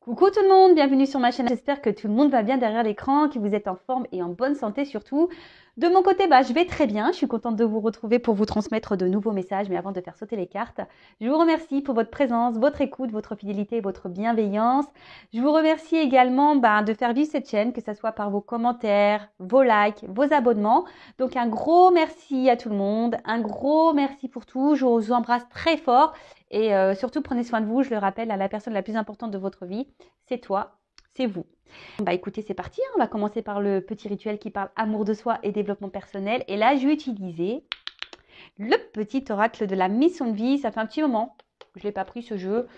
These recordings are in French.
Coucou tout le monde, bienvenue sur ma chaîne. J'espère que tout le monde va bien derrière l'écran, que vous êtes en forme et en bonne santé surtout. De mon côté, je vais très bien. Je suis contente de vous retrouver pour vous transmettre de nouveaux messages. Mais avant de faire sauter les cartes, je vous remercie pour votre présence, votre écoute, votre fidélité et votre bienveillance. Je vous remercie également de faire vivre cette chaîne, que ce soit par vos commentaires, vos likes, vos abonnements. Donc un gros merci à tout le monde, un gros merci pour tout. Je vous embrasse très fort. Et surtout, prenez soin de vous. Je le rappelle, la personne la plus importante de votre vie, c'est toi, c'est vous. Écoutez, c'est parti. On va commencer par le petit rituel qui parle amour de soi et développement personnel. Et là, je vais utiliser le petit oracle de la mission de vie. Ça fait un petit moment que je ne l'ai pas pris ce jeu.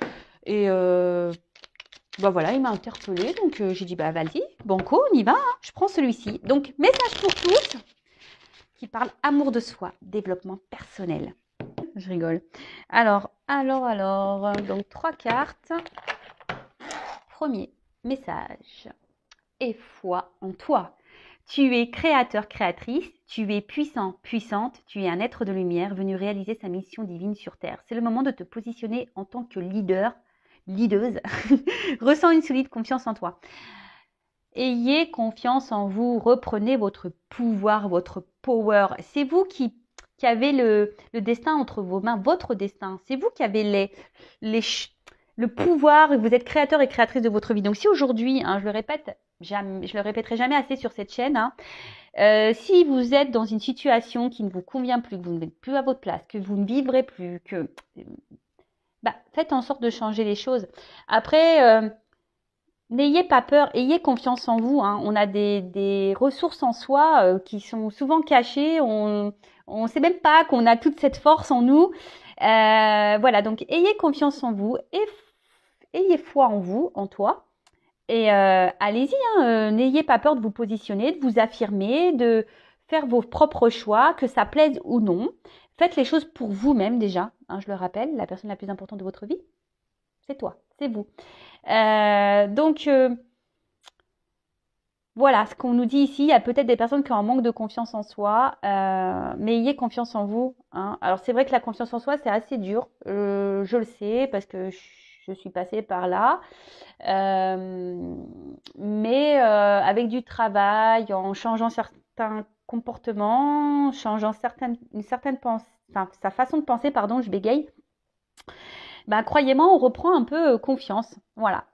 Et voilà, il m'a interpellée. Donc, j'ai dit, vas-y, banco, on y va. Hein. Je prends celui-ci. Donc, message pour tous qui parle amour de soi, développement personnel. Je rigole. Alors, donc 3 cartes. Premier message. Aie foi en toi. Tu es créateur, créatrice, tu es puissant, puissante, tu es un être de lumière venu réaliser sa mission divine sur Terre. C'est le moment de te positionner en tant que leader, leaduse. Ressens une solide confiance en toi. Ayez confiance en vous, reprenez votre pouvoir, votre power. C'est vous qui avez le destin entre vos mains, votre destin. C'est vous qui avez le pouvoir, vous êtes créateur et créatrice de votre vie. Donc si aujourd'hui, je le répète, je le répéterai jamais assez sur cette chaîne, si vous êtes dans une situation qui ne vous convient plus, que vous n'êtes plus à votre place, que vous ne vivrez plus, que faites en sorte de changer les choses. Après, n'ayez pas peur, ayez confiance en vous. On a des ressources en soi qui sont souvent cachées. On ne sait même pas qu'on a toute cette force en nous. Voilà, donc ayez confiance en vous et ayez foi en vous, en toi. Et allez-y, n'ayez pas peur de vous positionner, de vous affirmer, de faire vos propres choix, que ça plaise ou non. Faites les choses pour vous-même déjà. Je le rappelle, la personne la plus importante de votre vie, c'est toi, c'est vous. Voilà, ce qu'on nous dit ici, il y a peut-être des personnes qui ont un manque de confiance en soi, mais ayez confiance en vous. Alors c'est vrai que la confiance en soi, c'est assez dur, je le sais, parce que je suis passée par là. Mais avec du travail, en changeant certains comportements, changeant une certaine pensée, sa façon de penser, pardon, je bégaye, croyez-moi, on reprend un peu confiance. Voilà.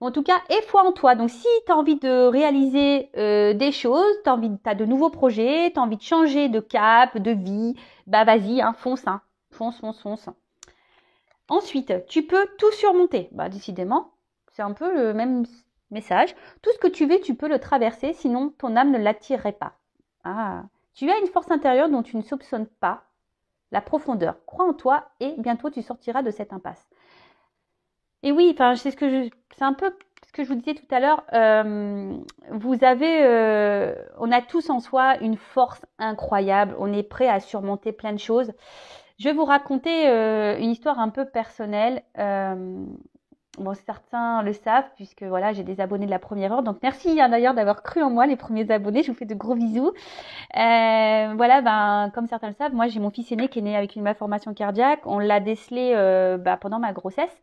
En tout cas, aie foi en toi. Donc, si tu as envie de réaliser des choses, tu as de nouveaux projets, tu as envie de changer de cap, de vie, vas-y, fonce, fonce, fonce, fonce. Ensuite, tu peux tout surmonter. Décidément, c'est un peu le même message. Tout ce que tu veux, tu peux le traverser, sinon ton âme ne l'attirerait pas. Tu as une force intérieure dont tu ne soupçonnes pas la profondeur. Crois en toi et bientôt tu sortiras de cette impasse. Et oui, c'est un peu ce que je vous disais tout à l'heure. On a tous en soi une force incroyable. On est prêt à surmonter plein de choses. Je vais vous raconter une histoire un peu personnelle. Certains le savent puisque voilà, j'ai des abonnés de la première heure. Donc merci d'ailleurs d'avoir cru en moi, les premiers abonnés. Je vous fais de gros bisous. Comme certains le savent, moi j'ai mon fils aîné qui est né avec une malformation cardiaque. On l'a décelé pendant ma grossesse.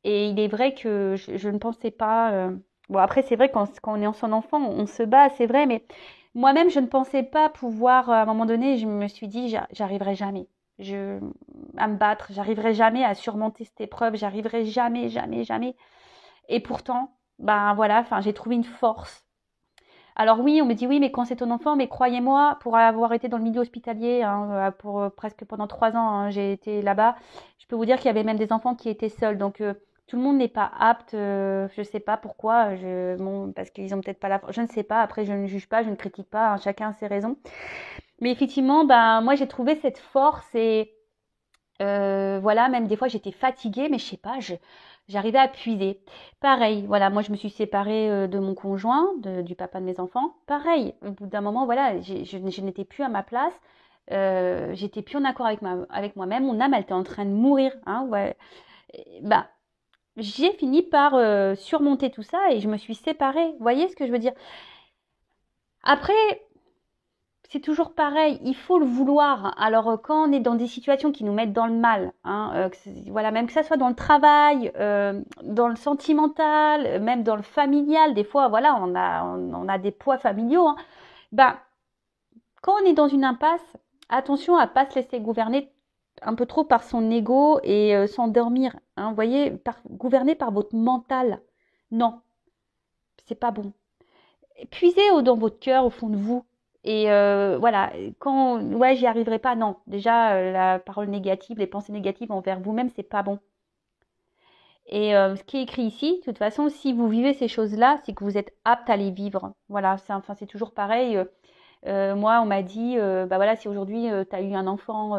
Et il est vrai que je ne pensais pas. Après, c'est vrai quand on est en son enfant, on se bat, c'est vrai, mais moi-même, je ne pensais pas pouvoir. À un moment donné, je me suis dit, j'arriverai jamais à me battre, j'arriverai jamais à surmonter cette épreuve, j'arriverai jamais, jamais, jamais. Et pourtant, j'ai trouvé une force. Alors oui, on me dit oui, mais quand c'est ton enfant, mais croyez-moi, pour avoir été dans le milieu hospitalier, pour presque pendant 3 ans, j'ai été là-bas. Je peux vous dire qu'il y avait même des enfants qui étaient seuls, donc tout le monde n'est pas apte. Je sais pas pourquoi, parce qu'ils ont peut-être pas la, je ne sais pas. Après, je ne juge pas, je ne critique pas, chacun a ses raisons. Mais effectivement, moi j'ai trouvé cette force et voilà, même des fois j'étais fatiguée, mais je sais pas, j'arrivais à puiser. Pareil, voilà, moi je me suis séparée de mon conjoint, du papa de mes enfants. Pareil, au bout d'un moment, voilà, je n'étais plus à ma place. J'étais plus en accord avec moi-même. Mon âme, elle était en train de mourir. Ouais. J'ai fini par surmonter tout ça et je me suis séparée. Vous voyez ce que je veux dire? Après, c'est toujours pareil, il faut le vouloir. Alors, quand on est dans des situations qui nous mettent dans le mal, hein, voilà, même que ça soit dans le travail, dans le sentimental, même dans le familial, des fois, voilà, on a des poids familiaux, hein. Ben, quand on est dans une impasse, attention à pas se laisser gouverner un peu trop par son ego et s'endormir. Hein, vous voyez, gouverner par votre mental. Non, c'est pas bon. Puisez dans votre cœur, au fond de vous. Et voilà, quand ouais, j'y arriverai pas, non. Déjà, la parole négative, les pensées négatives envers vous-même, c'est pas bon. Et ce qui est écrit ici, de toute façon, si vous vivez ces choses-là, c'est que vous êtes apte à les vivre. Voilà, c'est toujours pareil. Moi, on m'a dit, bah voilà, si aujourd'hui tu as eu un enfant,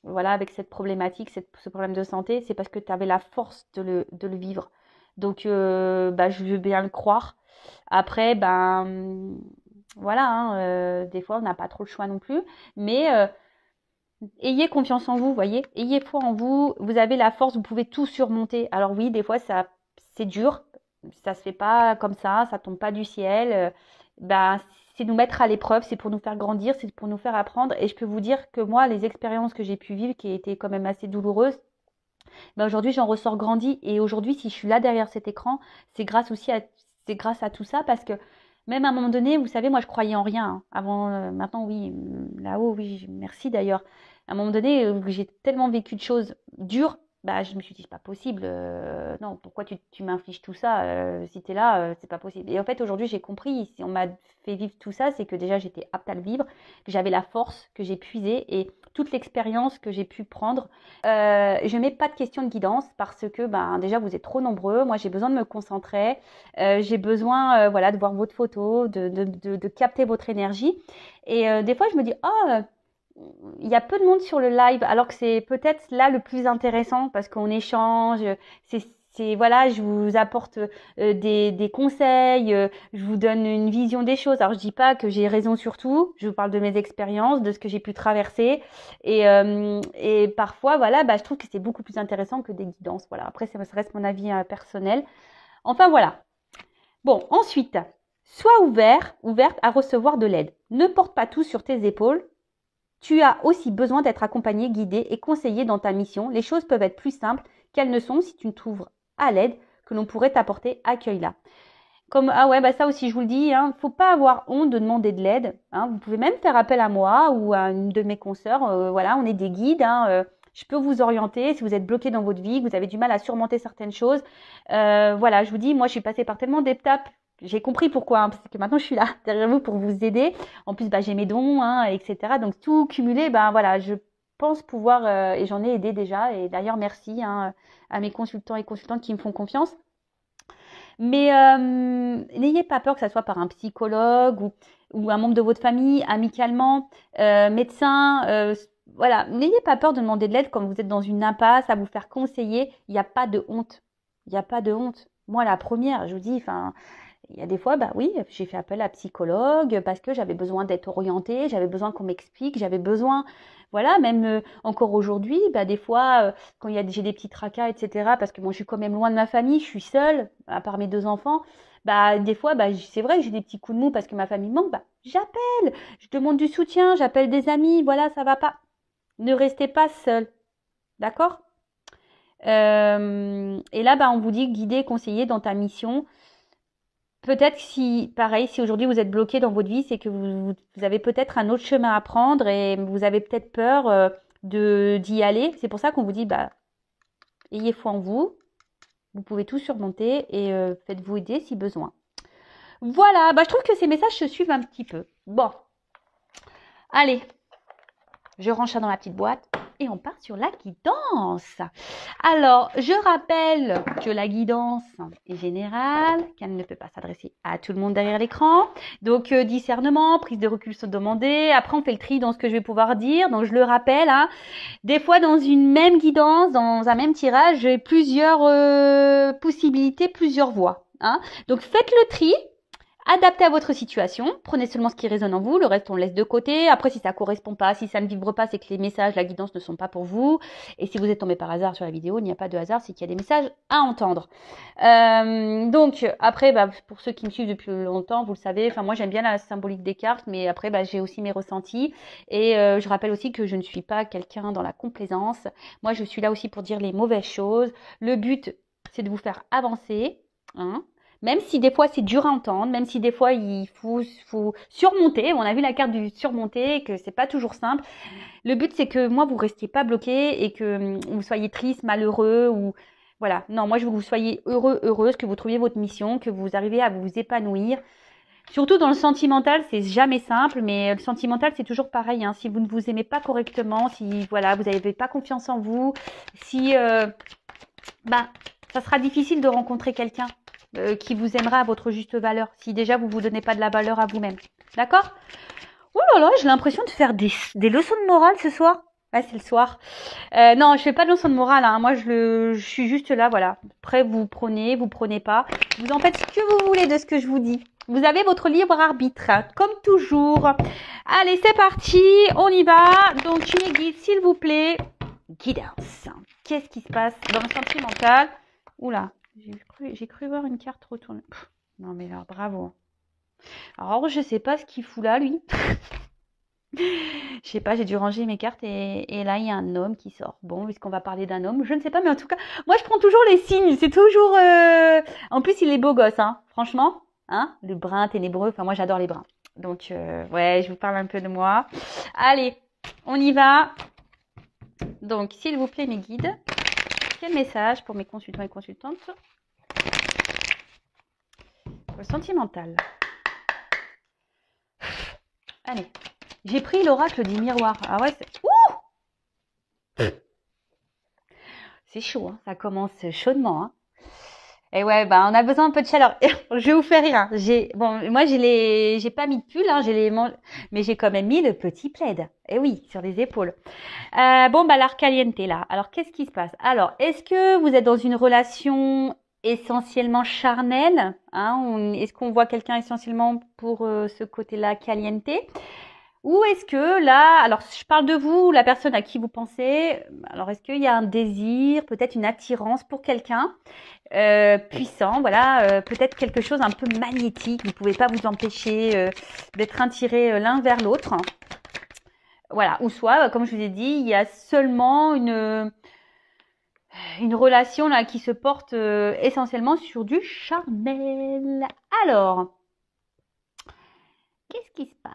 voilà, avec cette problématique, ce problème de santé, c'est parce que tu avais la force de le vivre. Donc, bah, je veux bien le croire. Après, ben, voilà, hein, des fois, on n'a pas trop le choix non plus. Mais ayez confiance en vous, voyez. Ayez foi en vous. Vous avez la force, vous pouvez tout surmonter. Alors oui, des fois, c'est dur. Ça se fait pas comme ça tombe pas du ciel. Bah, c'est nous mettre à l'épreuve, c'est pour nous faire grandir, c'est pour nous faire apprendre. Et je peux vous dire que moi, les expériences que j'ai pu vivre, qui étaient quand même assez douloureuses, bah aujourd'hui, j'en ressors grandi. Et aujourd'hui, si je suis là derrière cet écran, c'est grâce à tout ça, parce que même à un moment donné, vous savez, moi, je croyais en rien. Hein. Avant, maintenant, oui, là-haut, oui, merci d'ailleurs. À un moment donné, j'ai tellement vécu de choses dures, bah, je me suis dit, c'est pas possible. Non, pourquoi tu m'infliges tout ça si tu es là, c'est pas possible. Et en fait, aujourd'hui, j'ai compris, si on m'a fait vivre tout ça, c'est que déjà, j'étais apte à le vivre, que j'avais la force, que j'ai puisé et toute l'expérience que j'ai pu prendre. Je mets pas de questions de guidance parce que ben, déjà, vous êtes trop nombreux. Moi, j'ai besoin de me concentrer. J'ai besoin voilà, de voir votre photo, de capter votre énergie. Et des fois, je me dis, oh, il y a peu de monde sur le live, alors que c'est peut-être là le plus intéressant parce qu'on échange. Voilà, je vous apporte des conseils, je vous donne une vision des choses. Alors je dis pas que j'ai raison sur tout, je vous parle de mes expériences, de ce que j'ai pu traverser, et parfois voilà, bah, je trouve que c'est beaucoup plus intéressant que des guidances. Voilà, après ça reste mon avis personnel. Enfin voilà. Bon, ensuite, sois ouverte à recevoir de l'aide. Ne porte pas tout sur tes épaules. Tu as aussi besoin d'être accompagné, guidé et conseillé dans ta mission. Les choses peuvent être plus simples qu'elles ne sont si tu ne trouves à l'aide que l'on pourrait t'apporter, accueille-la. Comme, ah ouais, bah ça aussi, je vous le dis, hein, faut pas avoir honte de demander de l'aide. Hein. Vous pouvez même faire appel à moi ou à une de mes consoeurs. Voilà, on est des guides. Hein, je peux vous orienter si vous êtes bloqué dans votre vie, que vous avez du mal à surmonter certaines choses. Voilà, je vous dis, moi, je suis passée par tellement d'étapes. J'ai compris pourquoi, hein, parce que maintenant je suis là derrière vous pour vous aider. En plus, bah, j'ai mes dons, hein, etc. Donc tout cumulé, ben voilà, je pense pouvoir, et j'en ai aidé déjà. Et d'ailleurs, merci hein, à mes consultants et consultantes qui me font confiance. Mais n'ayez pas peur que ça soit par un psychologue ou un membre de votre famille, amicalement, médecin. Voilà, n'ayez pas peur de demander de l'aide quand vous êtes dans une impasse, à vous faire conseiller. Il n'y a pas de honte. Il n'y a pas de honte. Moi, la première, je vous dis, enfin. Il y a des fois, bah oui, j'ai fait appel à psychologue parce que j'avais besoin d'être orientée, j'avais besoin qu'on m'explique, j'avais besoin, voilà, même encore aujourd'hui, bah des fois, quand j'ai des petits tracas, etc., parce que moi je suis quand même loin de ma famille, je suis seule, à part mes 2 enfants, bah des fois, bah c'est vrai que j'ai des petits coups de mou parce que ma famille me manque, bah j'appelle, je demande du soutien, j'appelle des amis, voilà, ça va pas. Ne restez pas seul, d'accord? Et là, bah on vous dit guider, conseiller dans ta mission. Peut-être si, pareil, si aujourd'hui vous êtes bloqué dans votre vie, c'est que vous avez peut-être un autre chemin à prendre et vous avez peut-être peur d'y aller. C'est pour ça qu'on vous dit, bah, ayez foi en vous, vous pouvez tout surmonter et faites-vous aider si besoin. Voilà, bah, je trouve que ces messages se suivent un petit peu. Bon, allez, je range ça dans la petite boîte et on part sur la guidance. Alors, je rappelle que la guidance est générale, qu'elle ne peut pas s'adresser à tout le monde derrière l'écran. Donc, discernement, prise de recul sont demandées. Après, on fait le tri dans ce que je vais pouvoir dire. Donc, je le rappelle, hein, des fois, dans une même guidance, dans un même tirage, j'ai plusieurs possibilités, plusieurs voies. Hein. Donc, faites le tri. Adaptez à votre situation, prenez seulement ce qui résonne en vous, le reste on laisse de côté. Après, si ça correspond pas, si ça ne vibre pas, c'est que les messages, la guidance ne sont pas pour vous. Et si vous êtes tombé par hasard sur la vidéo, il n'y a pas de hasard, c'est qu'il y a des messages à entendre. Donc après, pour ceux qui me suivent depuis longtemps, vous le savez, enfin moi j'aime bien la symbolique des cartes, mais après j'ai aussi mes ressentis. Et je rappelle aussi que je ne suis pas quelqu'un dans la complaisance. Moi, je suis là aussi pour dire les mauvaises choses. Le but, c'est de vous faire avancer, hein. Même si des fois c'est dur à entendre, même si des fois il faut surmonter. On a vu la carte du surmonter, que c'est pas toujours simple. Le but c'est que moi vous restiez pas bloqué et que vous soyez triste, malheureux ou voilà. Non, moi je veux que vous soyez heureux, heureuse, que vous trouviez votre mission, que vous arriviez à vous épanouir. Surtout dans le sentimental, c'est jamais simple, mais le sentimental c'est toujours pareil. Hein. Si vous ne vous aimez pas correctement, si voilà vous n'avez pas confiance en vous, si ça sera difficile de rencontrer quelqu'un qui vous aimera à votre juste valeur, si déjà vous vous donnez pas de la valeur à vous-même. D'accord? Oh là là, j'ai l'impression de faire des leçons de morale ce soir. Ouais, c'est le soir. Non, je fais pas de leçons de morale. Hein. Moi, je suis juste là, voilà. Après, vous prenez pas. Vous en faites ce que vous voulez de ce que je vous dis. Vous avez votre libre arbitre, hein, comme toujours. Allez, c'est parti. On y va. Donc, mes guides, s'il vous plaît. Guidance. Qu'est-ce qui se passe dans le sentimental? Oula, j'ai cru voir une carte retournée. Pff, non, mais alors, bravo. Alors, je sais pas ce qu'il fout là, lui. Je sais pas, j'ai dû ranger mes cartes et là, il y a un homme qui sort. Bon, puisqu'on va parler d'un homme, je ne sais pas, mais en tout cas, moi, je prends toujours les signes. C'est toujours... En plus, il est beau gosse, hein. Franchement, hein, le brun ténébreux. Enfin, moi, j'adore les bruns. Donc, ouais, je vous parle un peu de moi. Allez, on y va. Donc, s'il vous plaît, mes guides, quel message pour mes consultants et consultantes? Pour le sentimental. Allez. J'ai pris l'oracle du miroir. Ah ouais, c'est... Ouh! C'est chaud, hein. Ça commence chaudement. Hein. Et ouais, on a besoin un peu de chaleur. Je vais vous faire rire. Hein. Moi, j'ai pas mis de pull, hein, mais j'ai quand même mis le petit plaid. Et oui, sur les épaules. L'art caliente là. Alors, qu'est-ce qui se passe? Alors, est-ce que vous êtes dans une relation essentiellement charnelle, hein, est-ce qu'on voit quelqu'un essentiellement pour ce côté-là caliente? Ou est-ce que là, alors je parle de vous, la personne à qui vous pensez, alors est-ce qu'il y a un désir, peut-être une attirance pour quelqu'un puissant, voilà, peut-être quelque chose un peu magnétique, vous ne pouvez pas vous empêcher d'être attirés l'un vers l'autre. Voilà, ou soit, comme je vous ai dit, il y a seulement une relation là qui se porte essentiellement sur du charnel. Alors, qu'est-ce qui se passe?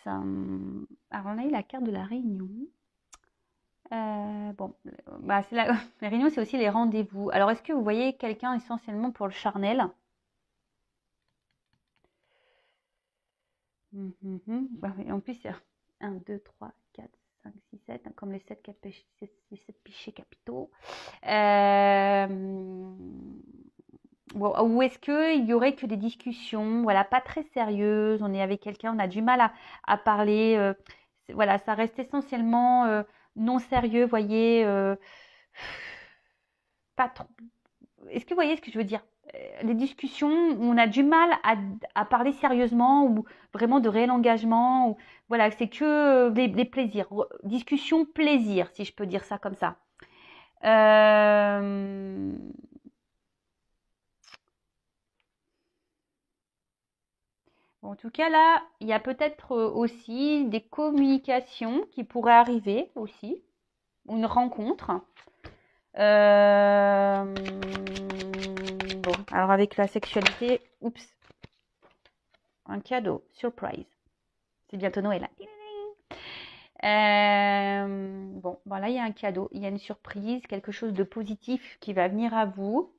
Alors, on a eu la carte de la réunion. La réunion, c'est aussi les rendez-vous. Alors, est-ce que vous voyez quelqu'un essentiellement pour le charnel? En plus, il y a 1, 2, 3, 4, 5, 6, 7, comme les 7 péchés capitaux. Ou est-ce qu'il y aurait que des discussions, voilà, pas très sérieuses, on est avec quelqu'un, on a du mal à parler, voilà, ça reste essentiellement non sérieux, voyez, pas trop. Est-ce que vous voyez ce que je veux dire? Les discussions où on a du mal à parler sérieusement ou vraiment de réel engagement, ou, voilà, c'est que des plaisirs, discussion plaisir, si je peux dire ça comme ça. En tout cas, là, il y a peut-être aussi des communications qui pourraient arriver aussi, une rencontre. Alors avec la sexualité, oups, un cadeau, surprise. C'est bientôt Noël. Là, il y a un cadeau, il y a une surprise, quelque chose de positif qui va venir à vous.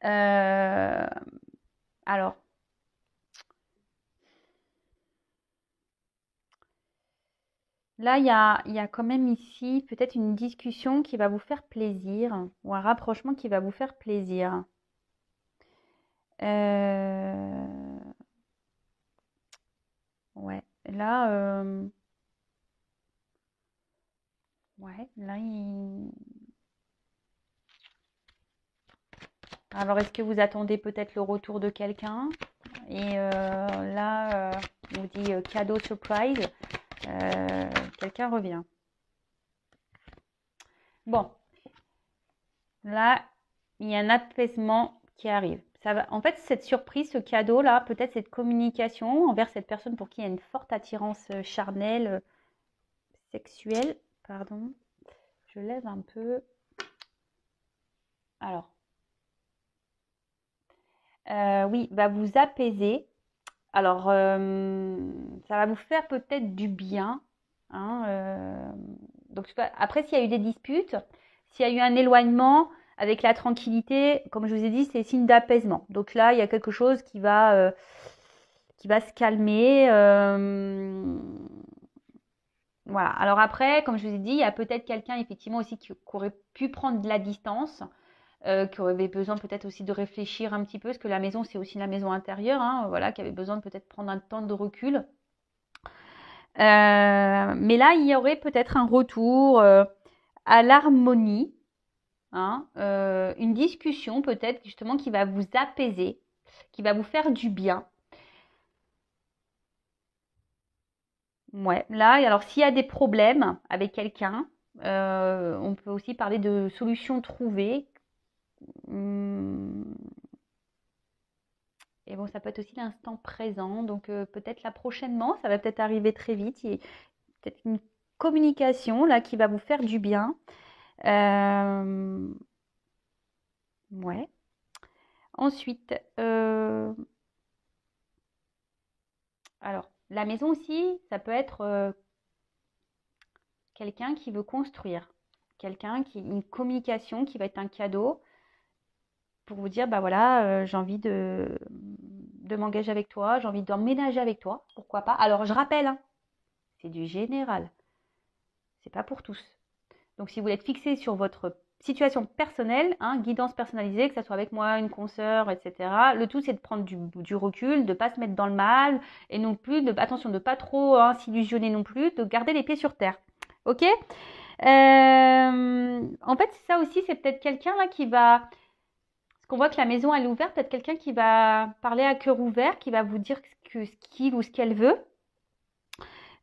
Alors, là, il y a quand même ici peut-être une discussion qui va vous faire plaisir ou un rapprochement qui va vous faire plaisir. Ouais, là, Alors, est-ce que vous attendez peut-être le retour de quelqu'un? Et là, on vous dit cadeau surprise. Quelqu'un revient. Bon, là, il y a un apaisement qui arrive. Ça va, en fait, cette surprise, ce cadeau-là, peut-être cette communication envers cette personne pour qui il y a une forte attirance charnelle, sexuelle. Pardon, je lève un peu. Alors, oui, va vous apaiser. Alors, ça va vous faire peut-être du bien. Hein, donc, après, s'il y a eu des disputes, s'il y a eu un éloignement, avec la tranquillité, comme je vous ai dit, c'est signe d'apaisement. Donc là, il y a quelque chose qui va se calmer. Voilà. Alors après, comme je vous ai dit, il y a peut-être quelqu'un effectivement aussi qui aurait pu prendre de la distance, qui aurait besoin peut-être aussi de réfléchir un petit peu, parce que la maison, c'est aussi la maison intérieure, hein, voilà, qui avait besoin de peut-être prendre un temps de recul. Mais là, il y aurait peut-être un retour à l'harmonie, hein, une discussion peut-être justement qui va vous apaiser, qui va vous faire du bien. Ouais, là, alors s'il y a des problèmes avec quelqu'un, on peut aussi parler de solutions trouvées. Et bon, ça peut être aussi l'instant présent. Donc peut-être là prochainement, ça va peut-être arriver très vite. Il y a peut-être une communication là qui va vous faire du bien. Ouais. Ensuite, alors la maison aussi, ça peut être quelqu'un qui veut construire, quelqu'un qui une communication qui va être un cadeau pour vous dire bah voilà, j'ai envie de m'engager avec toi, j'ai envie d'emménager avec toi, pourquoi pas. Alors je rappelle, hein, c'est du général, c'est pas pour tous. Donc si vous êtes fixé sur votre situation personnelle, hein, guidance personnalisée, que ce soit avec moi, une consoeur, etc. Le tout c'est de prendre du recul, de ne pas se mettre dans le mal et non plus attention de ne pas trop s'illusionner non plus, de garder les pieds sur terre. Ok. En fait, ça aussi, c'est peut-être quelqu'un là qui va. Parce qu'on voit que la maison elle est ouverte, peut-être quelqu'un qui va parler à cœur ouvert, qui va vous dire ce qu'il ou ce qu'elle veut.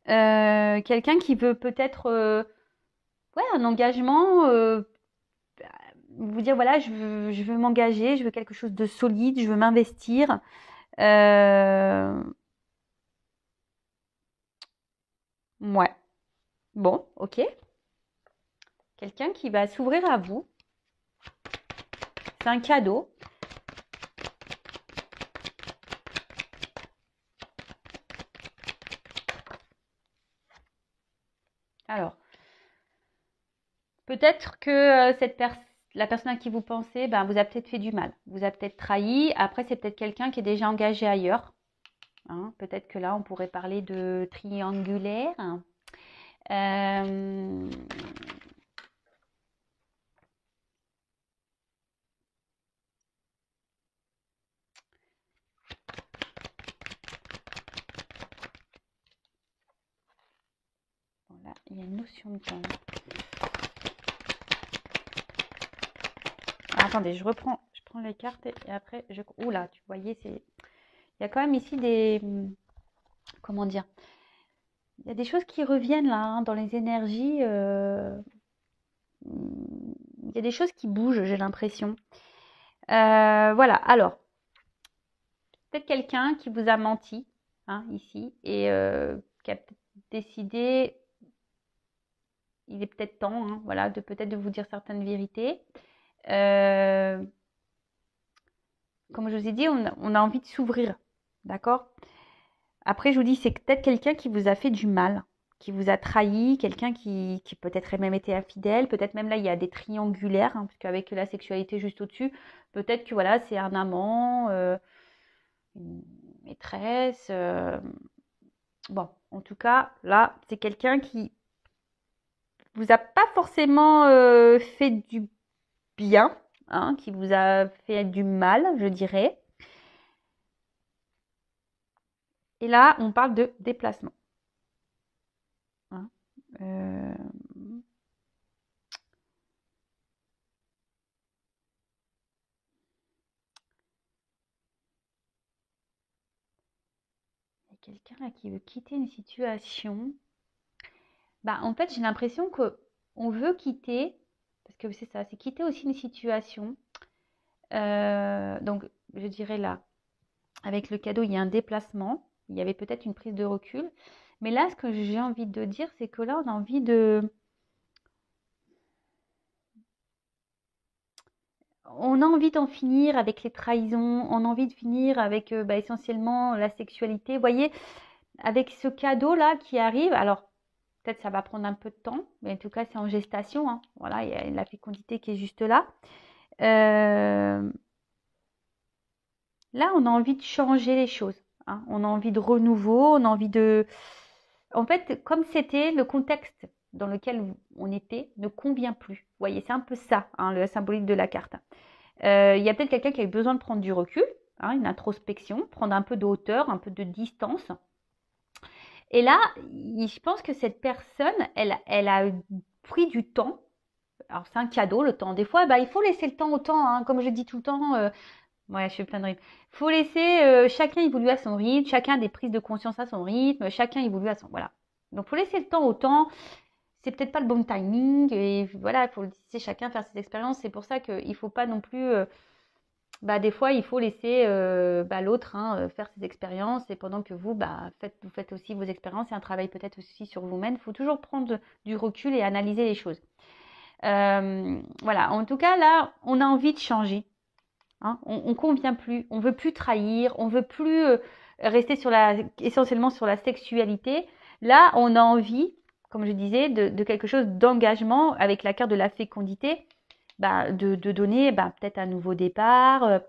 Quelqu'un qui veut peut-être ouais, un engagement, vous dire voilà, je veux m'engager, je veux quelque chose de solide, je veux m'investir. Ouais, bon, ok. Quelqu'un qui va s'ouvrir à vous. C'est un cadeau. Alors, peut-être que la personne à qui vous pensez, ben, vous a peut-être fait du mal, vous a peut-être trahi. Après, c'est peut-être quelqu'un qui est déjà engagé ailleurs. Hein. Peut-être que là, on pourrait parler de triangulaire. Euh, Voilà, il y a une notion de temps. Ah, attendez, je prends les cartes et après, oula, tu voyais, il y a quand même ici comment dire, il y a des choses qui reviennent là, hein, dans les énergies. Il y a des choses qui bougent, j'ai l'impression. Voilà, alors, peut-être quelqu'un qui vous a menti, hein, ici, et qui a peut-être décidé, il est peut-être temps, hein, voilà, peut-être de vous dire certaines vérités. Comme je vous ai dit, on a envie de s'ouvrir, d'accord? Après, je vous dis, c'est peut-être quelqu'un qui vous a fait du mal, qui vous a trahi, quelqu'un qui peut-être a même été infidèle, peut-être même là, il y a des triangulaires, hein, parce qu'avec la sexualité juste au-dessus, peut-être que voilà, c'est un amant, une maîtresse. Bon, en tout cas, là, c'est quelqu'un qui vous a pas forcément fait du bien, hein, qui vous a fait du mal, je dirais. Et là, on parle de déplacement. Hein. Euh, quelqu'un là qui veut quitter une situation. Bah, en fait, j'ai l'impression qu'on veut quitter, parce que c'est ça, c'est quitter aussi une situation. Donc, je dirais là, avec le cadeau, il y a un déplacement, il y avait peut-être une prise de recul. Mais là, ce que j'ai envie de dire, c'est que là, on a envie d'en finir avec les trahisons, on a envie de finir avec essentiellement la sexualité. Vous voyez, avec ce cadeau-là qui arrive, alors peut-être ça va prendre un peu de temps, mais en tout cas, c'est en gestation, hein. Voilà, il y a la fécondité qui est juste là. Euh, Là, on a envie de changer les choses, hein. On a envie de renouveau, on a envie de... En fait, comme c'était le contexte dans lequel on était ne convient plus. Vous voyez, c'est un peu ça, hein, le symbolique de la carte. Il y a peut-être quelqu'un qui a besoin de prendre du recul, hein, une introspection, prendre un peu de hauteur, un peu de distance. Et là, je pense que cette personne, elle a pris du temps. Alors, c'est un cadeau, le temps. Des fois, bah, il faut laisser le temps au temps, hein. Comme je dis tout le temps, ouais, je fais plein de rythmes. Il faut laisser chacun évoluer à son rythme, chacun a des prises de conscience à son rythme, chacun évolue à son... Voilà. Donc, il faut laisser le temps au temps. C'est peut-être pas le bon timing. Et voilà, il faut laisser chacun faire ses expériences. C'est pour ça qu'il ne faut pas non plus... des fois, il faut laisser l'autre, hein, faire ses expériences. Et pendant que vous, vous faites aussi vos expériences et un travail peut-être aussi sur vous-même. Il faut toujours prendre du recul et analyser les choses. Voilà, en tout cas, là, on a envie de changer. Hein, on convient plus, on veut plus trahir, on veut plus rester essentiellement sur la sexualité. Là, on a envie, comme je disais, de quelque chose d'engagement avec la carte de la fécondité, de donner peut-être un nouveau départ,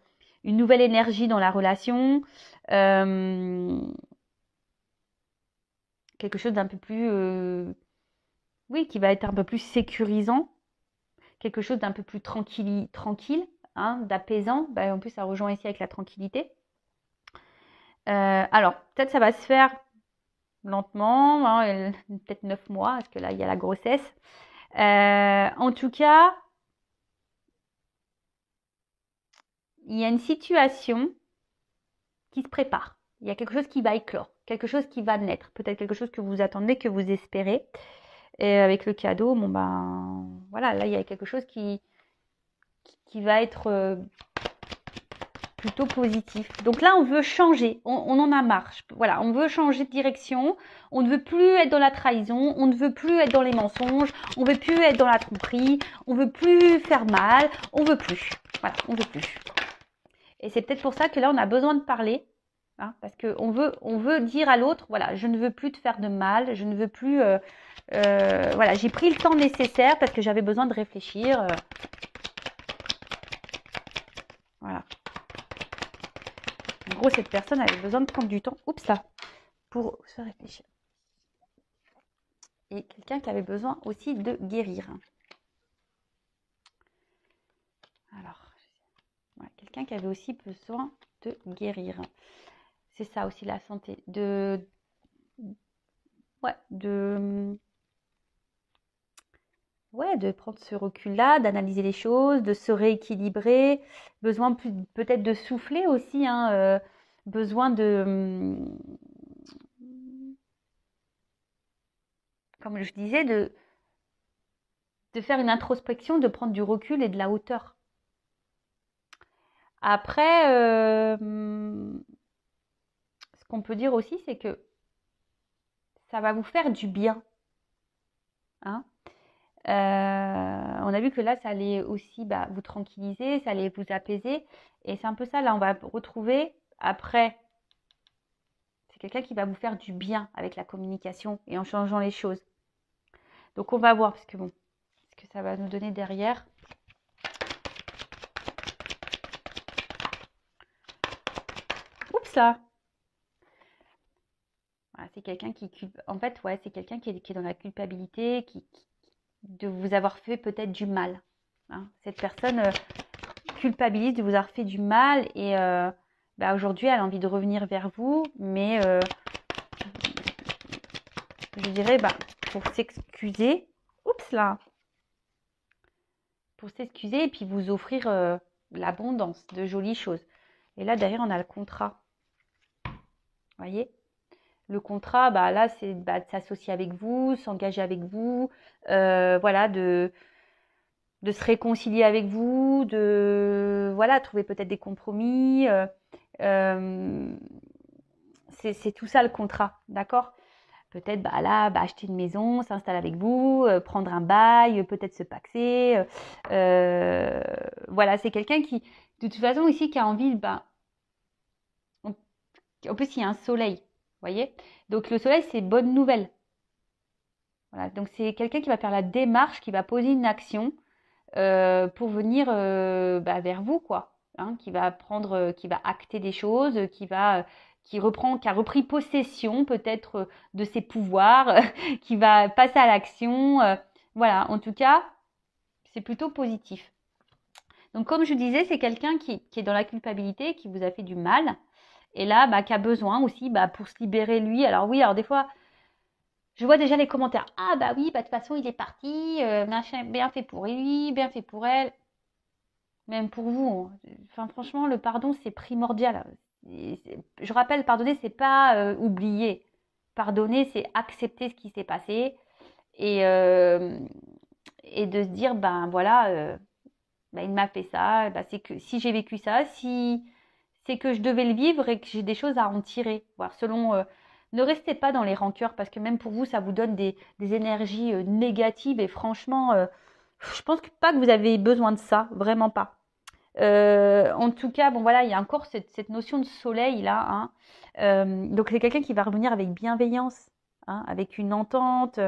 une nouvelle énergie dans la relation, quelque chose d'un peu plus, oui, qui va être un peu plus sécurisant, quelque chose d'un peu plus tranquille, hein, d'apaisant. En plus, ça rejoint ici avec la tranquillité. Alors, peut-être ça va se faire lentement, hein, peut-être 9 mois, parce que là, il y a la grossesse. En tout cas, il y a une situation qui se prépare. Il y a quelque chose qui va éclore, quelque chose qui va naître, peut-être quelque chose que vous attendez, que vous espérez. Et avec le cadeau, voilà, là, il y a quelque chose qui va être plutôt positif. Donc là, on veut changer, on en a marre. Voilà, on veut changer de direction, on ne veut plus être dans la trahison, on ne veut plus être dans les mensonges, on ne veut plus être dans la tromperie, on ne veut plus faire mal, on ne veut plus. Voilà, on ne veut plus. Et c'est peut-être pour ça que là, on a besoin de parler, hein, parce qu'on veut dire à l'autre, voilà, je ne veux plus te faire de mal, je ne veux plus... voilà, j'ai pris le temps nécessaire parce que j'avais besoin de réfléchir. Voilà. En gros, cette personne avait besoin de prendre du temps, pour se réfléchir. Et quelqu'un qui avait besoin aussi de guérir. Alors, voilà, quelqu'un qui avait aussi besoin de guérir. C'est ça aussi la santé. De prendre ce recul-là, d'analyser les choses, de se rééquilibrer, besoin peut-être de souffler aussi, hein, besoin de, comme je disais, de faire une introspection, de prendre du recul et de la hauteur. Après, ce qu'on peut dire aussi, c'est que ça va vous faire du bien, hein. On a vu que là, ça allait aussi vous tranquilliser, ça allait vous apaiser. Et c'est un peu ça, là, on va retrouver après. C'est quelqu'un qui va vous faire du bien avec la communication et en changeant les choses. Donc, on va voir, parce que ce que ça va nous donner derrière. Oups là. Voilà, c'est quelqu'un qui... En fait, ouais, c'est quelqu'un qui est dans la culpabilité, de vous avoir fait peut-être du mal, hein. Cette personne culpabilise de vous avoir fait du mal et aujourd'hui elle a envie de revenir vers vous, mais je dirais pour s'excuser, pour s'excuser et puis vous offrir l'abondance de jolies choses. Et là derrière on a le contrat, voyez, Le contrat, bah, là, c'est bah, de s'associer avec vous, s'engager avec vous, voilà, de se réconcilier avec vous, de voilà, trouver peut-être des compromis. Euh, c'est tout ça le contrat, d'accord? Peut-être bah, là, bah, acheter une maison, s'installer avec vous, prendre un bail, peut-être se paxer. Voilà, c'est quelqu'un qui, de toute façon, ici, qui a envie, bah, en plus, il y a un soleil, vous voyez? Donc, le soleil, c'est bonne nouvelle. Voilà, donc c'est quelqu'un qui va faire la démarche, qui va poser une action pour venir bah, vers vous, quoi. Hein, qui va prendre, qui va acter des choses, qui a repris possession peut-être de ses pouvoirs, qui va passer à l'action. Voilà, en tout cas, c'est plutôt positif. Donc, comme je disais, c'est quelqu'un qui est dans la culpabilité, qui vous a fait du mal, et là, bah, qui a besoin aussi, bah, pour se libérer lui. Alors oui, alors des fois, je vois déjà les commentaires. Ah bah oui, bah de toute façon, il est parti, machin, bien fait pour lui, bien fait pour elle. Même pour vous. Hein. Enfin, franchement, le pardon, c'est primordial. Je rappelle, pardonner, c'est pas oublier. Pardonner, c'est accepter ce qui s'est passé et, euh, et de se dire, ben voilà, ben, il m'a fait ça. Ben, c'est que si j'ai vécu ça, si c'est que je devais le vivre et que j'ai des choses à en tirer. Voilà, selon, ne restez pas dans les rancœurs parce que même pour vous, ça vous donne des énergies négatives et franchement, je pense pas que vous avez besoin de ça, vraiment pas. En tout cas, bon voilà, il y a encore cette notion de soleil là. Hein. Donc c'est quelqu'un qui va revenir avec bienveillance, hein, avec une entente.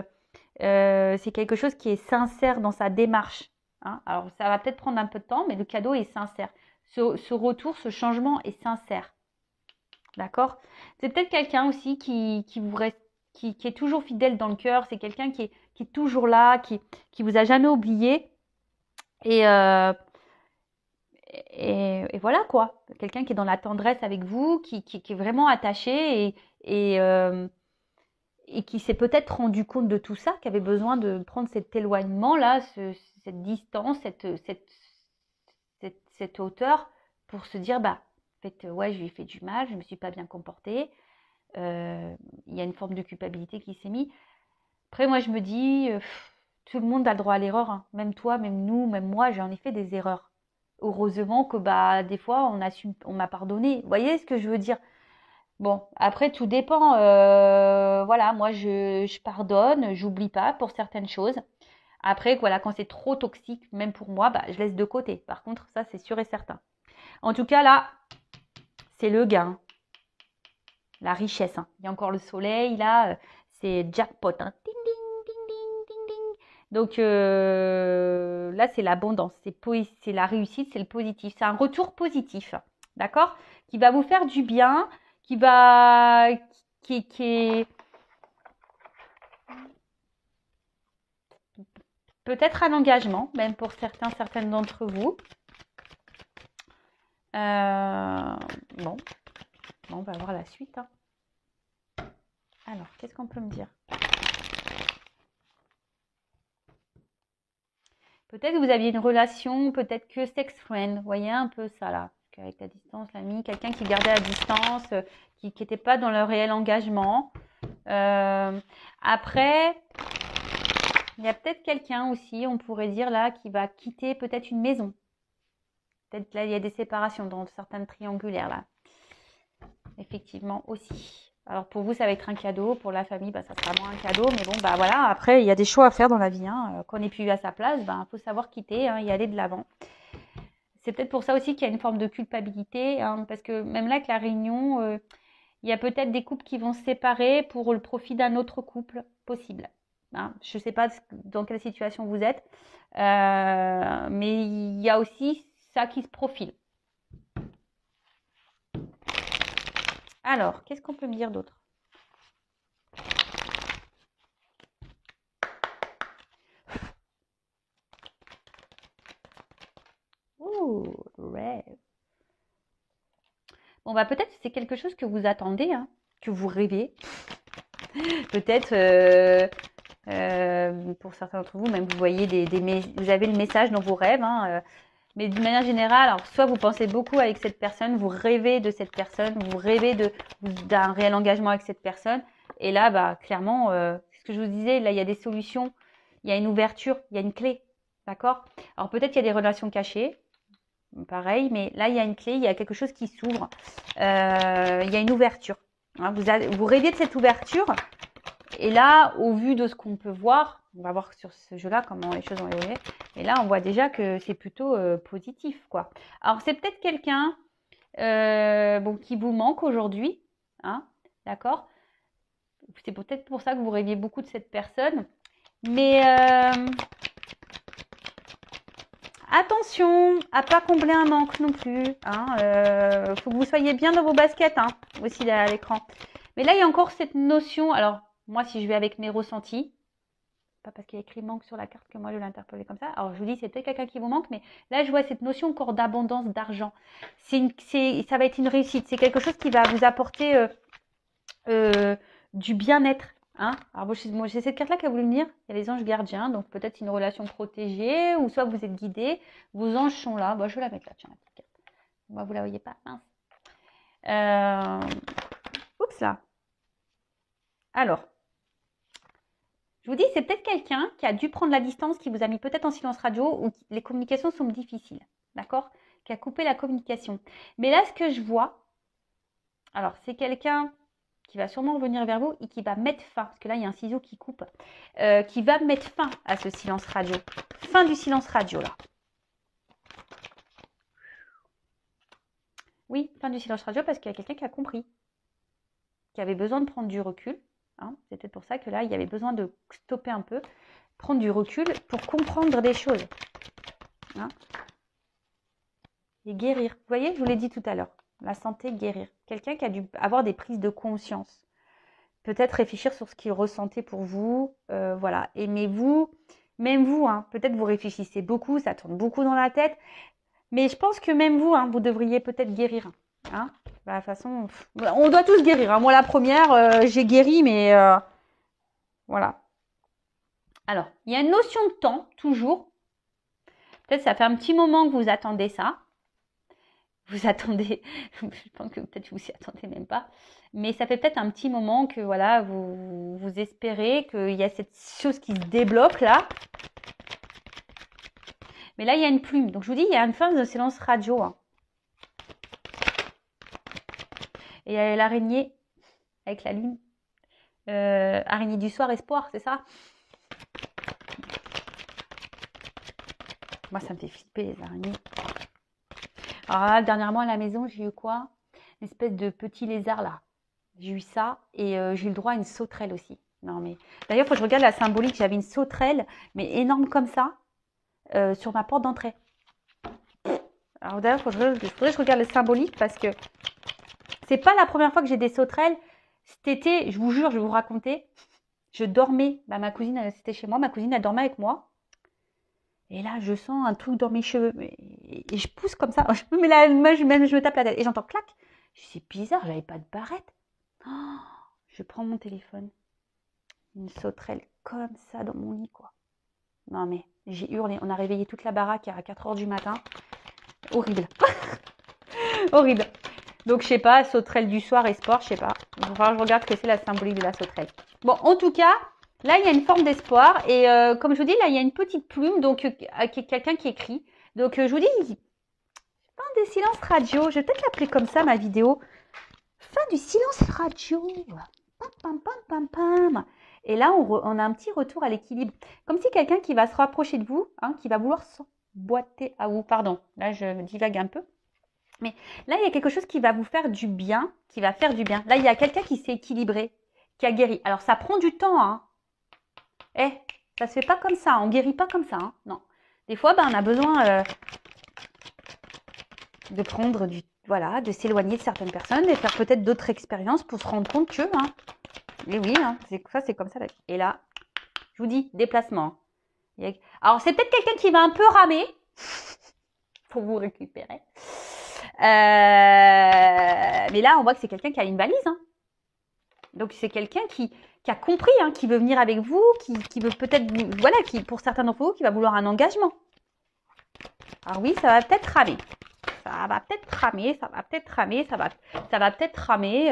C'est quelque chose qui est sincère dans sa démarche. Hein. Alors ça va peut-être prendre un peu de temps, mais le cadeau est sincère. Ce retour, ce changement est sincère. D'accord? C'est peut-être quelqu'un aussi qui vous reste, qui est toujours fidèle dans le cœur. C'est quelqu'un qui est toujours là, qui vous a jamais oublié. Et, euh, et voilà quoi, quelqu'un qui est dans la tendresse avec vous, qui est vraiment attaché et, euh, et qui s'est peut-être rendu compte de tout ça, qui avait besoin de prendre cet éloignement-là, cette distance, cette hauteur pour se dire, bah, en fait, ouais, je lui ai fait du mal, je ne me suis pas bien comportée. Il y a une forme de culpabilité qui s'est mise. Après, moi, je me dis, tout le monde a le droit à l'erreur, hein. Même toi, même nous, même moi, j'en ai fait des erreurs. Heureusement que bah des fois on m'a pardonné. Vous voyez ce que je veux dire? Bon, après tout dépend. Voilà, moi je pardonne, j'oublie pas pour certaines choses. Après, voilà, quand c'est trop toxique, même pour moi, bah, je laisse de côté. Par contre, ça c'est sûr et certain. En tout cas, là, c'est le gain, la richesse. Hein. Il y a encore le soleil, là, c'est jackpot. Hein. Ding, ding, ding, ding, ding, ding. Donc là, c'est l'abondance, c'est la réussite, c'est le positif. C'est un retour positif, d'accord? Qui va vous faire du bien, qui va, qui est peut-être un engagement, même pour certaines d'entre vous. Bon, on va voir la suite. Hein. Alors, qu'est-ce qu'on peut me dire? Peut-être que vous aviez une relation, peut-être que sex friend, vous voyez un peu ça là. Avec la distance, l'ami, quelqu'un qui gardait la distance, qui n'était pas dans le réel engagement. Après, il y a peut-être quelqu'un aussi, on pourrait dire là, qui va quitter peut-être une maison. Peut-être là, il y a des séparations dans certaines triangulaires là. Effectivement aussi. Alors pour vous, ça va être un cadeau. Pour la famille, bah, ça sera moins un cadeau. Mais bon, bah voilà, après, il y a des choix à faire dans la vie. Hein. Quand on n'est plus à sa place, bah, faut savoir quitter hein, et aller de l'avant. C'est peut-être pour ça aussi qu'il y a une forme de culpabilité. Hein, parce que même là, avec la réunion, il y a peut-être des couples qui vont se séparer pour le profit d'un autre couple possible. Hein. Je ne sais pas dans quelle situation vous êtes. Mais il y a aussi ça qui se profile. Alors, qu'est-ce qu'on peut me dire d'autre? Ouh, rêve. Bon, bah peut-être c'est quelque chose que vous attendez, hein, que vous rêvez. Peut-être, pour certains d'entre vous, même vous voyez vous avez le message dans vos rêves. Hein, Mais d'une manière générale, alors soit vous pensez beaucoup avec cette personne, vous rêvez de cette personne, vous rêvez d'un réel engagement avec cette personne. Et là, bah, clairement, ce que je vous disais, là, il y a des solutions, il y a une ouverture, il y a une clé. D'accord? Alors peut-être qu'il y a des relations cachées, pareil, mais là, il y a une clé, il y a quelque chose qui s'ouvre. Il y a une ouverture. Hein, vous rêvez de cette ouverture. Et là, au vu de ce qu'on peut voir, on va voir sur ce jeu-là comment les choses vont évoluer. Et là, on voit déjà que c'est plutôt positif, quoi. Alors, c'est peut-être quelqu'un bon, qui vous manque aujourd'hui. Hein, d'accord? C'est peut-être pour ça que vous rêviez beaucoup de cette personne. Mais attention à pas combler un manque non plus. Hein, faut que vous soyez bien dans vos baskets, hein, aussi derrière l'écran. Mais là, il y a encore cette notion. Alors, moi, si je vais avec mes ressentis, pas parce qu'il y a écrit manque sur la carte que moi je l'ai interpellé comme ça. Alors je vous dis, c'est peut-être quelqu'un qui vous manque, mais là je vois cette notion encore d'abondance, d'argent. Ça va être une réussite. C'est quelque chose qui va vous apporter du bien-être. Hein. Alors moi j'ai cette carte-là qui a voulu venir. Il y a les anges gardiens, donc peut-être une relation protégée, ou soit vous êtes guidé. Vos anges sont là. Bon, je vais la mettre là, tiens, la petite carte. Moi, vous la voyez pas, mince. Oups là. Alors. Je vous dis, c'est peut-être quelqu'un qui a dû prendre la distance, qui vous a mis peut-être en silence radio ou les communications sont difficiles, d'accord? Qui a coupé la communication. Mais là, ce que je vois, alors c'est quelqu'un qui va sûrement revenir vers vous et qui va mettre fin, parce que là, il y a un ciseau qui coupe, qui va mettre fin à ce silence radio. Fin du silence radio, là. Oui, fin du silence radio, parce qu'il y a quelqu'un qui a compris, qui avait besoin de prendre du recul. Hein, c'est peut-être pour ça que là, il y avait besoin de stopper un peu, prendre du recul pour comprendre des choses. Hein, et guérir. Vous voyez, je vous l'ai dit tout à l'heure. La santé, guérir. Quelqu'un qui a dû avoir des prises de conscience. Peut-être réfléchir sur ce qu'il ressentait pour vous. Voilà. Et mais vous, même vous, hein, peut-être vous réfléchissez beaucoup, ça tourne beaucoup dans la tête. Mais je pense que même vous, hein, vous devriez peut-être guérir. Hein. Bah, de toute façon, on doit tous guérir. Hein. Moi, la première, j'ai guéri, mais voilà. Alors, il y a une notion de temps, toujours. Peut-être ça fait un petit moment que vous attendez ça. Vous attendez, je pense que peut-être vous y attendez même pas. Mais ça fait peut-être un petit moment que voilà, vous espérez qu'il y a cette chose qui se débloque là. Mais là, il y a une plume. Donc, je vous dis, il y a une forme de silence radio. Hein. Et il y a l'araignée avec la lune. Araignée du soir, espoir, c'est ça? Moi, ça me fait flipper les araignées. Alors là, dernièrement à la maison, j'ai eu quoi? Une espèce de petit lézard là. J'ai eu ça et j'ai eu le droit à une sauterelle aussi. Non mais d'ailleurs, il faut que je regarde la symbolique. J'avais une sauterelle, mais énorme comme ça, sur ma porte d'entrée. Alors d'ailleurs, il faudrait que je regarde le symbolique parce que c'est pas la première fois que j'ai des sauterelles. Cet été, je vous jure, je vais vous raconter. Je dormais. Bah, ma cousine, c'était chez moi. Ma cousine, elle dormait avec moi. Et là, je sens un truc dans mes cheveux. Et je pousse comme ça. Mais là, moi, je me tape la tête. Et j'entends clac. Je dis, c'est bizarre, j'avais pas de barrette. Oh, je prends mon téléphone. Une sauterelle comme ça dans mon lit, quoi. Non, mais j'ai hurlé. On a réveillé toute la baraque à 4 h du matin. Horrible. Horrible. Donc, je sais pas, sauterelle du soir et sport, je sais pas. Il va falloir que je regarde ce que c'est la symbolique de la sauterelle. Bon, en tout cas, là, il y a une forme d'espoir. Et comme je vous dis, là, il y a une petite plume, donc quelqu'un qui écrit. Donc, je vous dis, fin des silences radio. Je vais peut-être l'appeler comme ça, ma vidéo. Fin du silence radio. Pam, pam, pam, pam, pam. Et là, on a un petit retour à l'équilibre. Comme si quelqu'un qui va se rapprocher de vous, hein, qui va vouloir s'emboîter à vous. Pardon, là, je divague un peu. Mais là, il y a quelque chose qui va vous faire du bien, qui va faire du bien. Là, il y a quelqu'un qui s'est équilibré, qui a guéri. Alors, ça prend du temps, hein. Ça se fait pas comme ça. On guérit pas comme ça, hein. Non. Des fois, on a besoin de prendre voilà, de s'éloigner de certaines personnes et faire peut-être d'autres expériences pour se rendre compte que, hein. Et oui, hein, c'est comme ça. Et là, je vous dis, déplacement. Alors, c'est peut-être quelqu'un qui va un peu ramer pour vous récupérer. Mais là, on voit que c'est quelqu'un qui a une valise. Hein. Donc, c'est quelqu'un qui a compris, hein, qui veut venir avec vous, qui veut peut-être, voilà, qui pour certains d'entre vous, qui va vouloir un engagement. Alors oui, ça va peut-être ramer. Ça va peut-être ramer, ça va peut-être ramer, ça va peut-être ramer.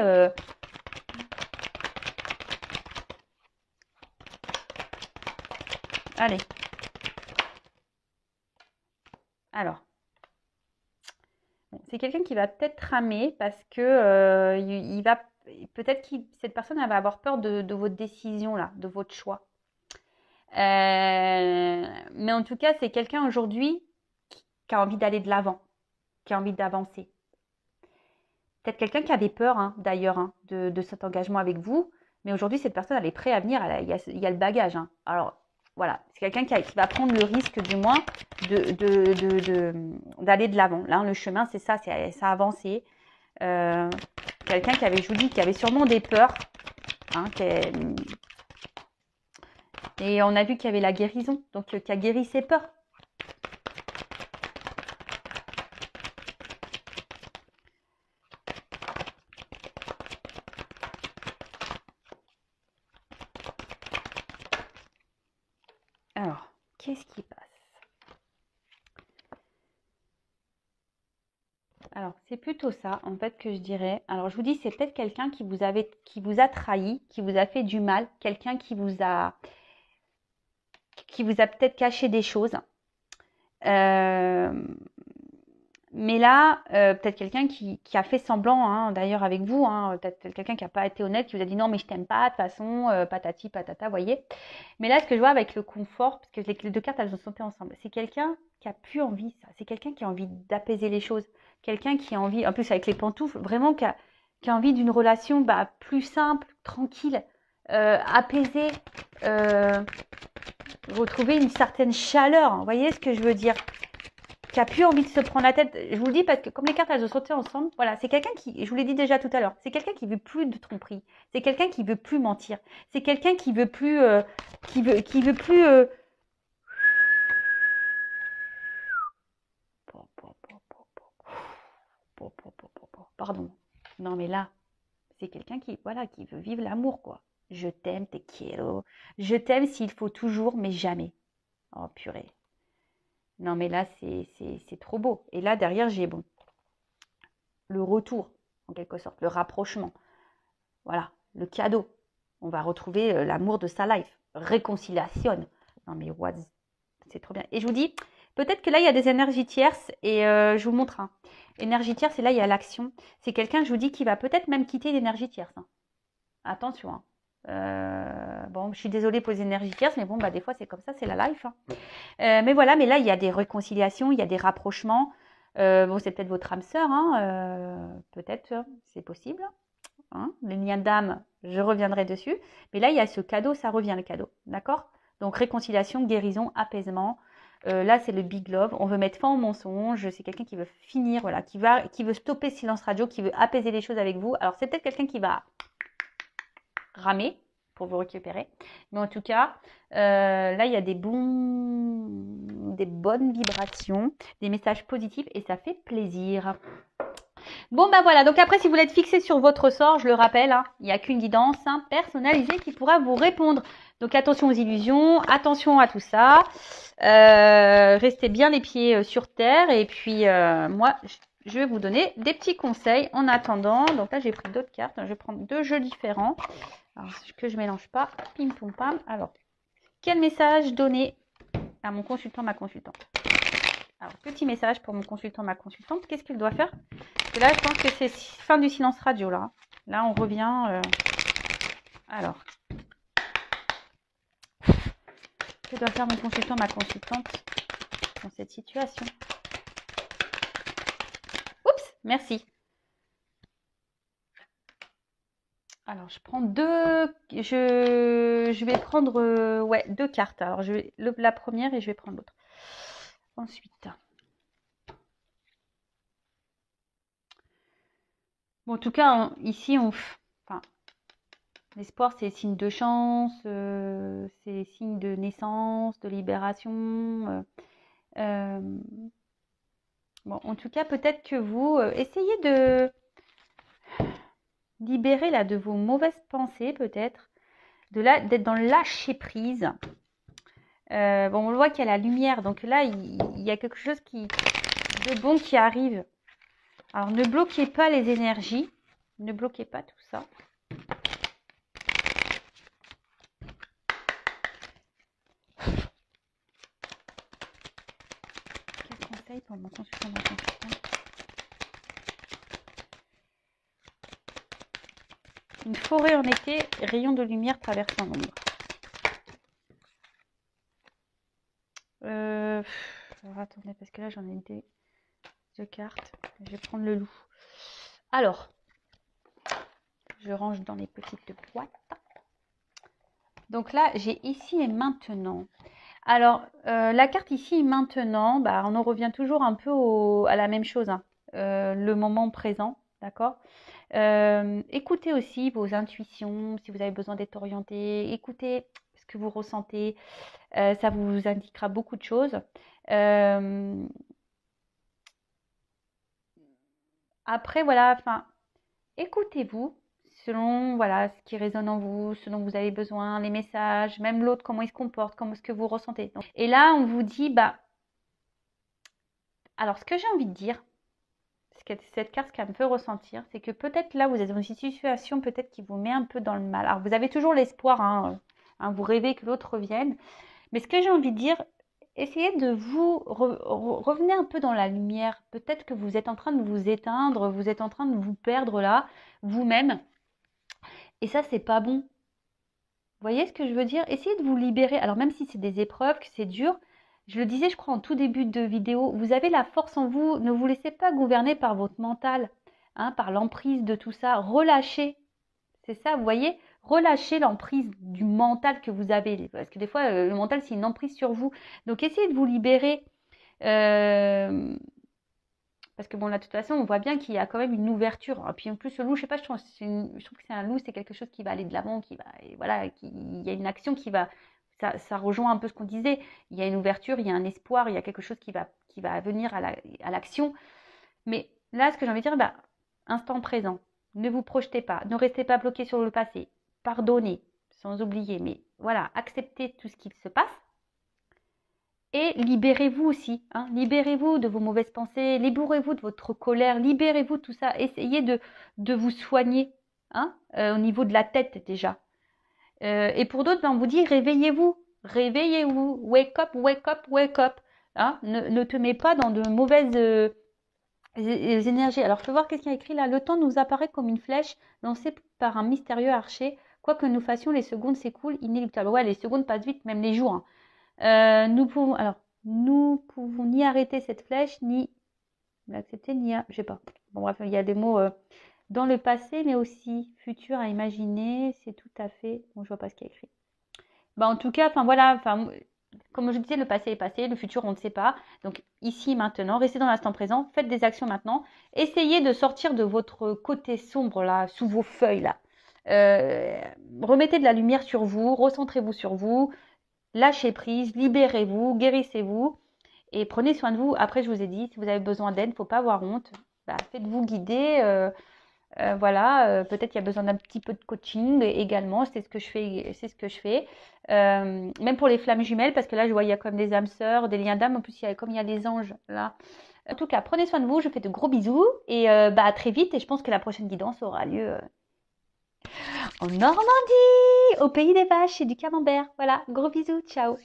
Allez. Alors. Bon, c'est quelqu'un qui va peut-être ramer parce que il va peut-être que cette personne elle va avoir peur de votre décision là, de votre choix. Mais en tout cas, c'est quelqu'un aujourd'hui qui a envie d'aller de l'avant, qui a envie d'avancer. Peut-être quelqu'un qui avait peur, hein, d'ailleurs, hein, de cet engagement avec vous. Mais aujourd'hui, cette personne, elle est prête à venir. Il y a le bagage. Hein. Alors, voilà. C'est quelqu'un qui va prendre le risque, du moins, d'aller de l'avant. Là, le chemin, c'est ça. Ça a avancé. Quelqu'un qui avait, je vous dis, qui avait sûrement des peurs. Hein, et on a vu qu'il y avait la guérison. Donc, qui a guéri ses peurs. Alors, qu'est-ce qui passe? Alors, c'est plutôt ça, en fait, que je dirais. Alors, je vous dis, c'est peut-être quelqu'un qui vous a trahi, qui vous a fait du mal, quelqu'un qui vous a peut-être caché des choses. Mais là, peut-être quelqu'un qui a fait semblant, hein, d'ailleurs avec vous, hein, peut-être quelqu'un qui n'a pas été honnête, qui vous a dit non mais je t'aime pas, de toute façon, patati patata, voyez. Mais là, ce que je vois avec le confort, parce que les deux cartes, elles ont sauté ensemble, c'est quelqu'un qui a plus envie, ça. C'est quelqu'un qui a envie d'apaiser les choses, quelqu'un qui a envie, en plus avec les pantoufles, vraiment qui a envie d'une relation plus simple, tranquille, apaisée, retrouver une certaine chaleur, hein, vous voyez ce que je veux dire? Qui a plus envie de se prendre la tête. Je vous le dis parce que comme les cartes elles ont sauté ensemble, voilà, c'est quelqu'un qui, je vous l'ai dit déjà tout à l'heure, c'est quelqu'un qui veut plus de tromperie, c'est quelqu'un qui veut plus mentir, c'est quelqu'un qui veut plus, pardon. Non mais là, c'est quelqu'un qui, voilà, qui veut vivre l'amour quoi. Je t'aime, te quiero. Je t'aime s'il faut toujours, mais jamais. Oh purée. Non mais là, c'est trop beau. Et là derrière, j'ai bon le retour en quelque sorte, le rapprochement. Voilà, le cadeau. On va retrouver l'amour de sa life. Réconciliation. Non mais what? C'est trop bien. Et je vous dis, peut-être que là, il y a des énergies tierces et je vous montre. Hein. Énergie tierce, et là, il y a l'action. C'est quelqu'un, je vous dis, qui va peut-être même quitter l'énergie tierce. Hein. Attention. Hein. Bon, je suis désolée pour les énergies tierces, mais bon, des fois, c'est comme ça, c'est la life. Hein. Mais voilà, mais là, il y a des réconciliations, il y a des rapprochements. Bon, c'est peut-être votre âme sœur, hein, peut-être, c'est possible. Hein, les liens d'âme, je reviendrai dessus. Mais là, il y a ce cadeau, ça revient le cadeau. D'accord? Donc, réconciliation, guérison, apaisement. Là, c'est le big love. On veut mettre fin au mensonge. C'est quelqu'un qui veut finir, voilà, qui veut stopper le silence radio, qui veut apaiser les choses avec vous. Alors, c'est peut-être quelqu'un qui va ramer pour vous récupérer. Mais en tout cas, là, il y a des bonnes vibrations, des messages positifs et ça fait plaisir. Bon, voilà. Donc après, si vous voulez être fixé sur votre sort, je le rappelle, hein, il n'y a qu'une guidance personnalisée qui pourra vous répondre. Donc attention aux illusions, attention à tout ça. Restez bien les pieds sur terre. Et puis, moi, je vais vous donner des petits conseils en attendant. Donc là, j'ai pris d'autres cartes. Je vais prendre deux jeux différents. Alors, que je ne mélange pas. Pim, pom, pam. Alors, quel message donner à mon consultant, ma consultante? Alors, petit message pour mon consultant, ma consultante. Qu'est-ce qu'il doit faire? Parce que là, je pense que c'est fin du silence radio. Là on revient. Alors, que doit faire mon consultant, ma consultante dans cette situation? Oups, merci. Alors, je prends deux. Je vais prendre deux cartes. Alors, je vais la première et je vais prendre l'autre. Ensuite. Bon, en tout cas, ici, l'espoir, c'est signe de chance, c'est signe de naissance, de libération. Bon, en tout cas, peut-être que vous essayez de libérer là de vos mauvaises pensées, peut-être, d'être dans le lâcher prise. Bon, on le voit qu'il y a la lumière. Donc là, il y a quelque chose de bon qui arrive. Alors, ne bloquez pas les énergies. Ne bloquez pas tout ça. Quel conseil pour mon consultant dans consultant? Une forêt en été, rayon de lumière traversant l'ombre. Alors, attendez, parce que là, j'en ai deux cartes. Je vais prendre le loup. Alors, je range dans les petites boîtes. Donc là, j'ai ici et maintenant. Alors, la carte ici et maintenant, bah, on en revient toujours un peu à la même chose, hein. Le moment présent, d'accord? Écoutez aussi vos intuitions, si vous avez besoin d'être orienté. Écoutez ce que vous ressentez. Ça vous indiquera beaucoup de choses. Après, voilà, enfin, écoutez-vous selon voilà ce qui résonne en vous, ce dont vous avez besoin, les messages, même l'autre, comment il se comporte, comment ce que vous ressentez. Et là, on vous dit, bah, alors ce que j'ai envie de dire, cette carte, ce qu'elle me fait ressentir, c'est que peut-être là, vous êtes dans une situation peut-être qui vous met un peu dans le mal. Alors, vous avez toujours l'espoir, hein, vous rêvez que l'autre revienne. Mais ce que j'ai envie de dire, essayez de vous revenez un peu dans la lumière. Peut-être que vous êtes en train de vous éteindre, vous êtes en train de vous perdre là, vous-même. Et ça, c'est pas bon. Vous voyez ce que je veux dire? Essayez de vous libérer. Alors même si c'est des épreuves, que c'est dur, je le disais, je crois, en tout début de vidéo, vous avez la force en vous. Ne vous laissez pas gouverner par votre mental, hein, par l'emprise de tout ça. Relâchez. C'est ça, vous voyez? Relâchez l'emprise du mental que vous avez. Parce que des fois, le mental, c'est une emprise sur vous. Donc, essayez de vous libérer. Parce que bon, là, de toute façon, on voit bien qu'il y a quand même une ouverture. Et puis en plus, le loup, je sais pas, je trouve que c'est un loup, c'est quelque chose qui va aller de l'avant, qui va, et voilà, il y a une action qui va, ça rejoint un peu ce qu'on disait. Il y a une ouverture, il y a un espoir, il y a quelque chose qui va venir à l'action. Mais là, ce que j'ai envie de dire, bah, instant présent. Ne vous projetez pas, ne restez pas bloqué sur le passé. Pardonnez, sans oublier, mais voilà, acceptez tout ce qui se passe. Et libérez-vous aussi, hein. Libérez-vous de vos mauvaises pensées, libérez-vous de votre colère, libérez-vous de tout ça. Essayez de vous soigner, hein, au niveau de la tête déjà. Et pour d'autres, ben, on vous dit réveillez-vous, réveillez-vous, wake up, wake up, wake up. Hein. Ne te mets pas dans de mauvaises énergies. Alors, je peux voir qu'est-ce qu'il y a écrit là. Le temps nous apparaît comme une flèche lancée par un mystérieux archer. Quoi que nous fassions, les secondes s'écoulent inéluctables. Ouais, les secondes passent vite, même les jours, hein. Nous pouvons ni arrêter cette flèche, ni l'accepter, je sais pas. Bon, bref, il y a des mots dans le passé, mais aussi futur à imaginer. C'est tout à fait. Bon, je vois pas ce qu'il y a écrit. Bah, en tout cas, enfin voilà, enfin, comme je disais, le passé est passé, le futur, on ne sait pas. Donc, ici, maintenant, restez dans l'instant présent, faites des actions maintenant. Essayez de sortir de votre côté sombre, là, sous vos feuilles, là. Remettez de la lumière sur vous, recentrez-vous sur vous. Lâchez prise, libérez-vous, guérissez-vous et prenez soin de vous. Après, je vous ai dit, si vous avez besoin d'aide, il ne faut pas avoir honte. Bah, faites-vous guider. Voilà, peut-être qu'il y a besoin d'un petit peu de coaching également. C'est ce que je fais. C'est ce que je fais. Même pour les flammes jumelles, parce que là, je vois, il y a comme des âmes sœurs, des liens d'âme. En plus, comme il y a les anges là. En tout cas, prenez soin de vous. Je vous fais de gros bisous et bah, à très vite. Et je pense que la prochaine guidance aura lieu en Normandie, au pays des vaches et du camembert. Voilà, gros bisous, ciao.